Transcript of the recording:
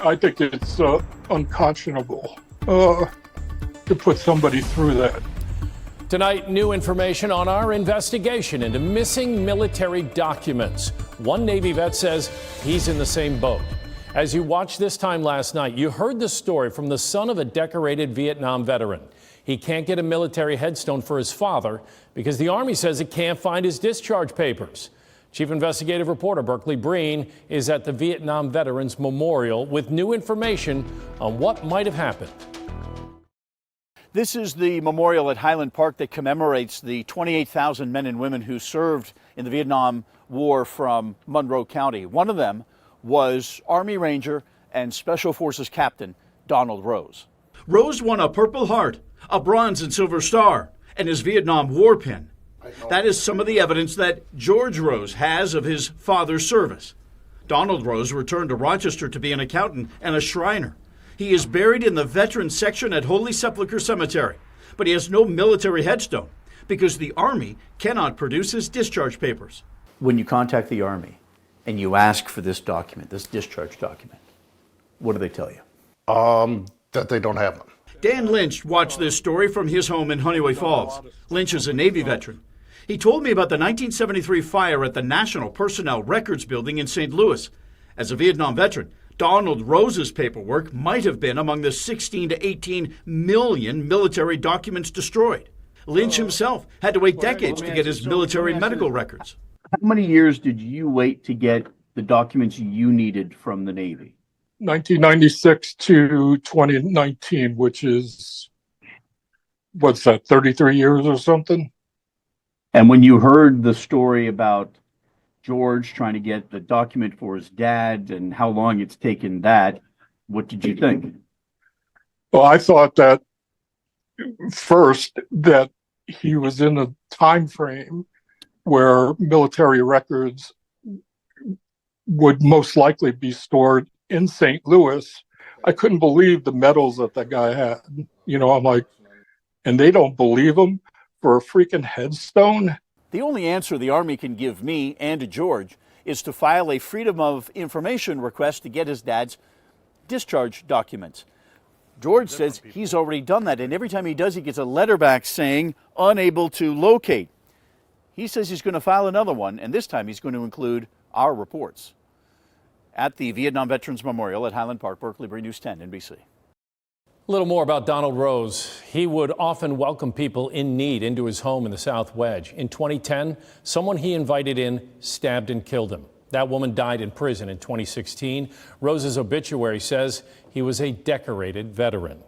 I think it's unconscionable to put somebody through that. Tonight, new information on our investigation into missing military documents. One Navy vet says he's in the same boat. As you watched this time last night, you heard the story from the son of a decorated Vietnam veteran. He can't get a military headstone for his father because the Army says it can't find his discharge papers. Chief Investigative Reporter Berkeley Breen is at the Vietnam Veterans Memorial with new information on what might have happened. This is the memorial at Highland Park that commemorates the 28,000 men and women who served in the Vietnam War from Monroe County. One of them was Army Ranger and Special Forces Captain Donald Rose. Rose won a Purple Heart, a Bronze and Silver Star, and his Vietnam War pin. That is some of the evidence that George Rose has of his father's service. Donald Rose returned to Rochester to be an accountant and a Shriner. He is buried in the Veterans section at Holy Sepulchre Cemetery, but he has no military headstone because the Army cannot produce his discharge papers. When you contact the Army and you ask for this document, this discharge document, what do they tell you? That they don't have them. Dan Lynch watched this story from his home in Honeyway Falls. Lynch is a Navy veteran. He told me about the 1973 fire at the National Personnel Records Building in St. Louis. As a Vietnam veteran, Donald Rose's paperwork might have been among the 16 to 18 million military documents destroyed. Lynch himself had to wait decades to get his military medical records. How many years did you wait to get the documents you needed from the Navy? 1996 to 2019, which is, what's that, 33 years or something? And when you heard the story about George trying to get the document for his dad and how long it's taken that, what did you think? Well, I thought that first that he was in a time frame where military records would most likely be stored in St. Louis. I couldn't believe the medals that that guy had. You know, I'm like, and they don't believe him for a freaking headstone? The only answer the Army can give me and to George is to file a Freedom of Information request to get his dad's discharge documents. George says he's already done that, and every time he does, he gets a letter back saying unable to locate. He says he's going to file another one, and this time he's going to include our reports. At the Vietnam Veterans Memorial at Highland Park, Berkeley Breen, News 10, NBC. A little more about Donald Rose. He would often welcome people in need into his home in the South Wedge. In 2010, someone he invited in stabbed and killed him. That woman died in prison in 2016. Rose's obituary says he was a decorated veteran.